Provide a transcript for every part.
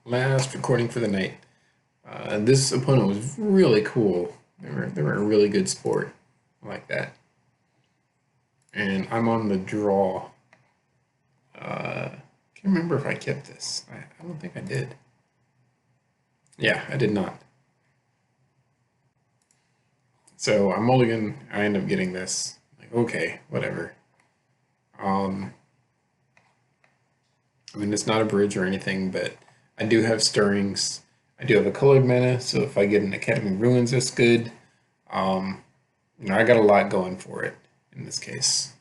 Last recording for the night. This opponent was really cool. They were a really good sport. I like that. And I'm on the draw. Can't remember if I kept this. I don't think I did. Yeah, I did not. So I'm mulligan. I end up getting this. Like, okay, whatever. Um, I mean, it's not a bridge or anything, but I do have stirrings. I do have a colored mana, so if I get an Academy Ruins, that's good. Um, I got a lot going for it in this case.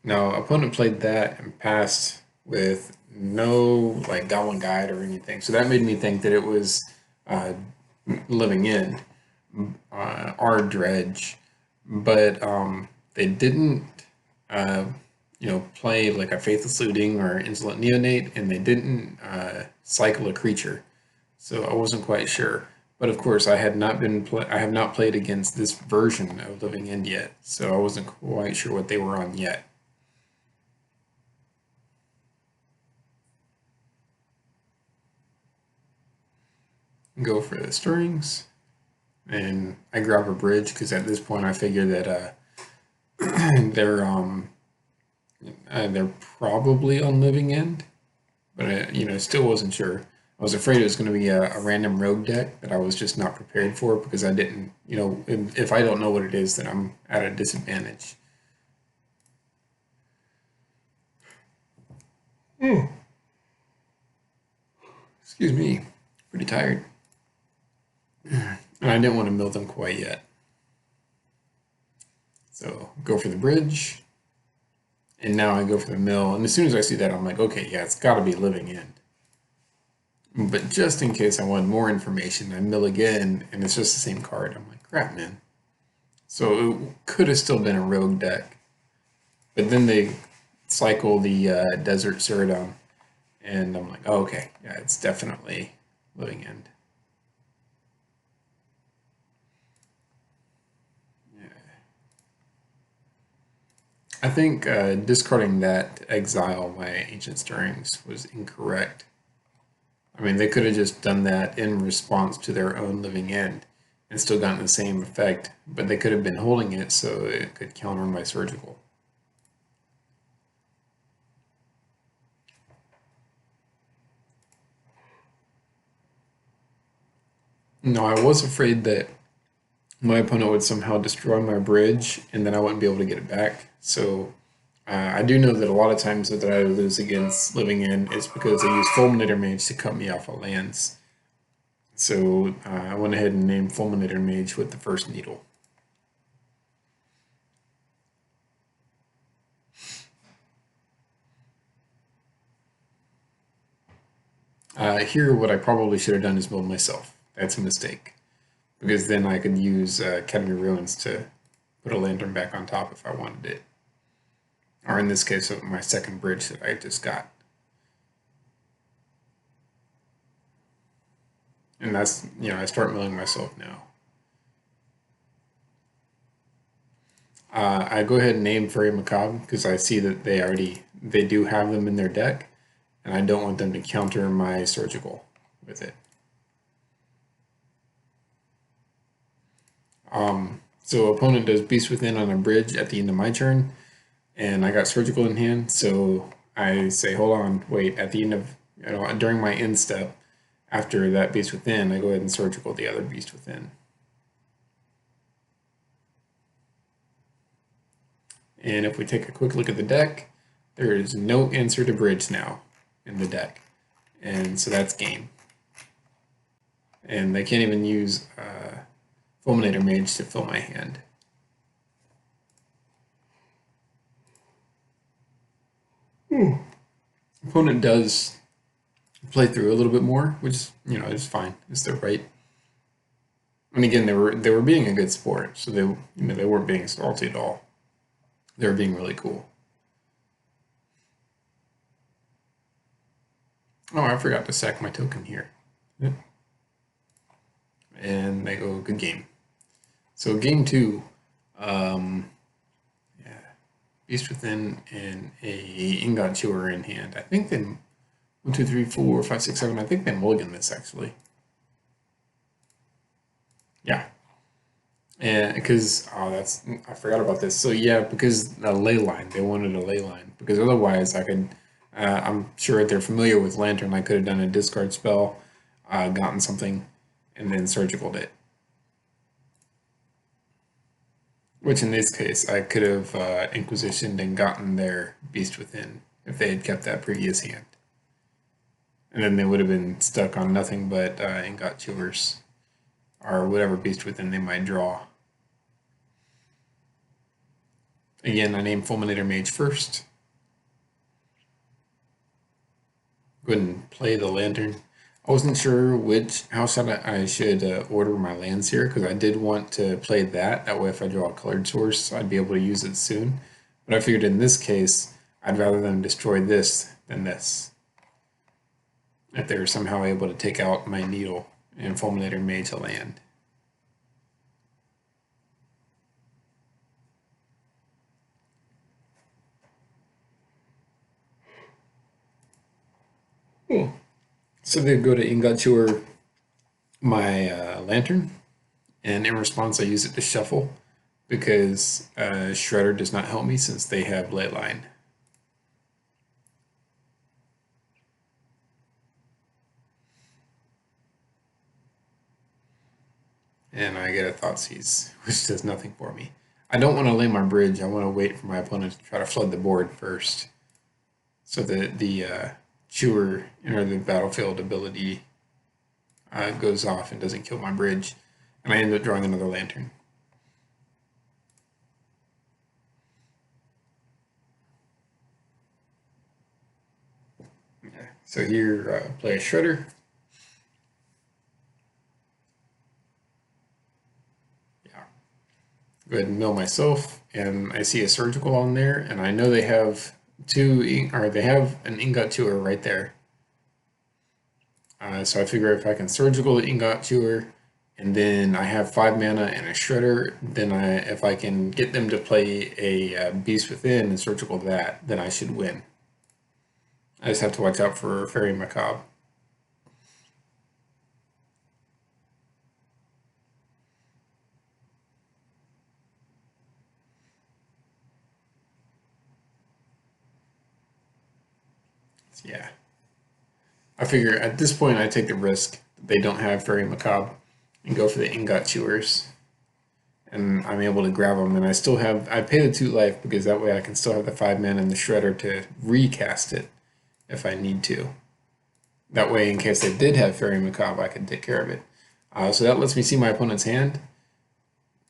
Now, opponent played that and passed with no like Goblin Guide or anything, so that made me think that it was uh, living in our dredge, but they didn't, uh, play like a Faithless Looting or Insolent Neonate, and they didn't cycle a creature, so I wasn't quite sure. But of course, I have not played against this version of Living End yet, so I wasn't quite sure what they were on yet. Go for the stirrings, and I grab a bridge because at this point I figure that they're they're probably on Living End, but I still wasn't sure. I was afraid it was going to be a random rogue deck that I was just not prepared for because I didn't, if I don't know what it is, then I'm at a disadvantage. Hmm. Excuse me, pretty tired, and I didn't want to mill them quite yet. So go for the bridge, and now I go for the mill. And as soon as I see that, I'm like, okay, yeah, it's got to be Living End. But just in case I want more information, I mill again, and it's just the same card. I'm like, crap, man. So it could have still been a rogue deck. But then they cycle the Desert Ceradon, and I'm like, oh, okay, yeah, it's definitely Living End. Yeah. I think discarding that exile my Ancient Stirrings was incorrect. I mean, they could have just done that in response to their own Living End and still gotten the same effect, but they could have been holding it so it could counter my Surgical. No, I was afraid that my opponent would somehow destroy my bridge and then I wouldn't be able to get it back. So I do know that a lot of times that I lose against Living End is because I use Fulminator Mage to cut me off of lands. So I went ahead and named Fulminator Mage with the first needle. Here, what I probably should have done is build myself. That's a mistake. Because then I could use Academy Ruins to put a lantern back on top if I wanted it. Or in this case, my second bridge that I just got. And that's, I start milling myself now. I go ahead and name Furry Macabre because I see that they do have them in their deck, and I don't want them to counter my Surgical with it. So opponent does Beast Within on a bridge at the end of my turn, and I got Surgical in hand, so I say, hold on, wait, at the end of, during my end step, after that Beast Within, I go ahead and Surgical the other Beast Within. And if we take a quick look at the deck, there is no answer to bridge now in the deck. And so that's game. And they can't even use Fulminator Mage to fill my hand. Opponent does play through a little bit more, which is fine. It's their right. And again, they were being a good sport, so they weren't being salty at all. They were being really cool. Oh, I forgot to sack my token here. Yep. And they go, good game. So game two, yeah. Beast Within, and a Ingot Chewer in hand. I think they 1, 2, 3, 4, 5, 6, 7. I think they mulligan this actually. Yeah. And because I forgot about this. So yeah, because the ley line, they wanted a ley line because otherwise I could. I'm sure if they're familiar with Lantern. I could have done a discard spell, gotten something, and then surgicaled it. Which in this case, I could have Inquisitioned and gotten their Beast Within if they had kept that previous hand. And then they would have been stuck on nothing but Ingot Chewers or whatever Beast Within they might draw. Again, I named Fulminator Mage first. Go ahead and play the Lantern. I wasn't sure how I should order my lands here because I did want to play that. That way, if I draw a colored source, I'd be able to use it soon. But I figured in this case, I'd rather them destroy this than this. If they're somehow able to take out my Needle and Fulminator Mage a land. Cool. So they go to Ingot Chewer my Lantern, and in response, I use it to shuffle because Shredder does not help me since they have Leyline. And I get a Thoughtseize, which does nothing for me. I don't want to lay my bridge. I want to wait for my opponent to try to flood the board first, so that the Chewer enter the battlefield ability goes off and doesn't kill my bridge, and I end up drawing another Lantern. Yeah. So here, play a Shredder. Yeah. Go ahead and mill myself, and I see a Surgical on there, and I know they have they have an Ingot Chewer right there. So I figure if I can Surgical the Ingot Chewer, and then I have 5 mana and a Shredder, then if I can get them to play a Beast Within and Surgical that, then I should win. I just have to watch out for Fairy Macabre. So yeah. I figure at this point I take the risk that they don't have Fairy Macabre and go for the Ingot Chewers. And I'm able to grab them, and I pay the 2 life because that way I can still have the 5 mana and the Shredder to recast it if I need to. That way, in case they did have Fairy Macabre, I could take care of it. So that lets me see my opponent's hand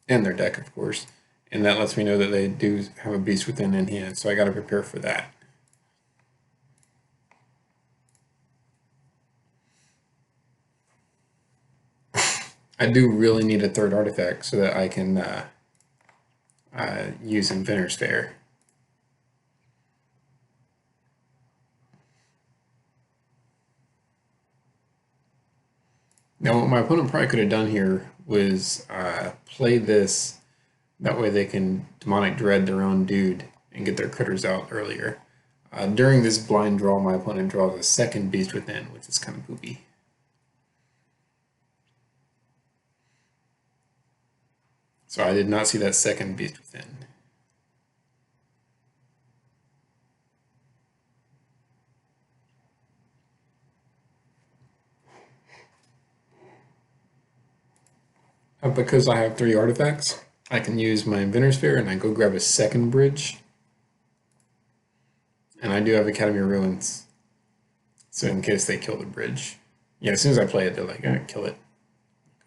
and their deck, of course, and that lets me know that they do have a Beast Within in hand. So I got to prepare for that. I do really need a 3rd artifact so that I can use Inventor's Fair. Now, what my opponent probably could have done here was play this. That way they can Demonic Dread their own dude and get their critters out earlier. During this blind draw, my opponent draws a 2nd Beast Within, which is kind of poopy. So I did not see that 2nd Beast Within. Because I have 3 artifacts, I can use my Inventor's Fair and I go grab a 2nd bridge. And I do have Academy of Ruins. So in case they kill the bridge. Yeah, as soon as I play it, they're like, kill it.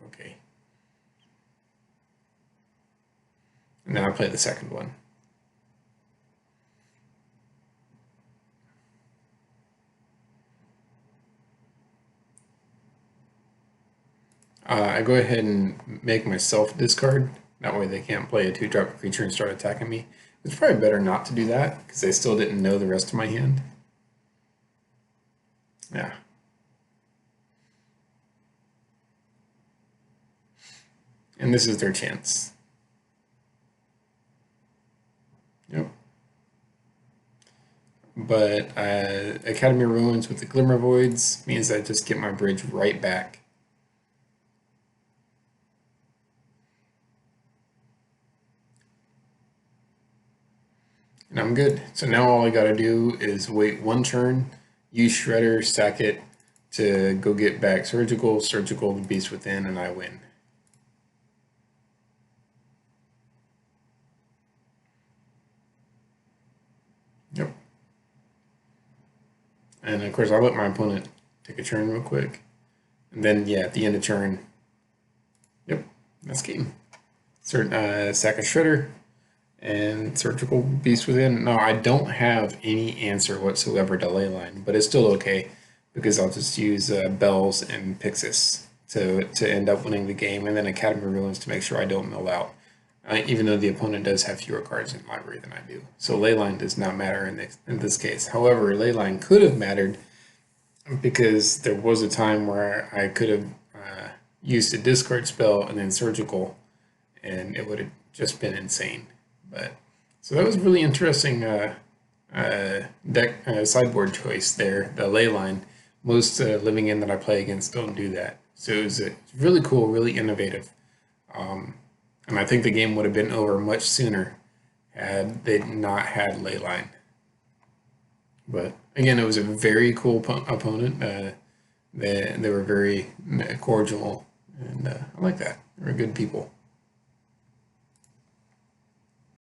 Okay. And then I play the 2nd one. I go ahead and make myself discard. That way they can't play a 2-drop creature and start attacking me. It's probably better not to do that because they still didn't know the rest of my hand. Yeah. And this is their chance. Yep. but Academy of Ruins with the Glimmer Voids means I just get my bridge right back. And I'm good. So now all I gotta do is wait one turn, use Shredder, stack it to go get back Surgical, Surgical the Beast Within, and I win. Yep. And of course, I'll let my opponent take a turn real quick. And then, yeah, at the end of turn, yep, that's game. Sack a Shredder and Surgical Beast Within. No, I don't have any answer whatsoever to Leyline, but it's still okay because I'll just use Bells and Pixis to end up winning the game, and then Academy of Ruins to make sure I don't mill out. Even though the opponent does have fewer cards in library than I do. So Leyline does not matter in this case. However, Leyline could have mattered because there was a time where I could have used a discard spell and then Surgical, and it would have just been insane. But so that was really interesting deck sideboard choice there, the Leyline. Most living in that I play against don't do that. So it was really cool, really innovative. And I think the game would have been over much sooner had they not had Leyline. But again, it was a very cool opponent. They were very cordial, and I like that. They were good people.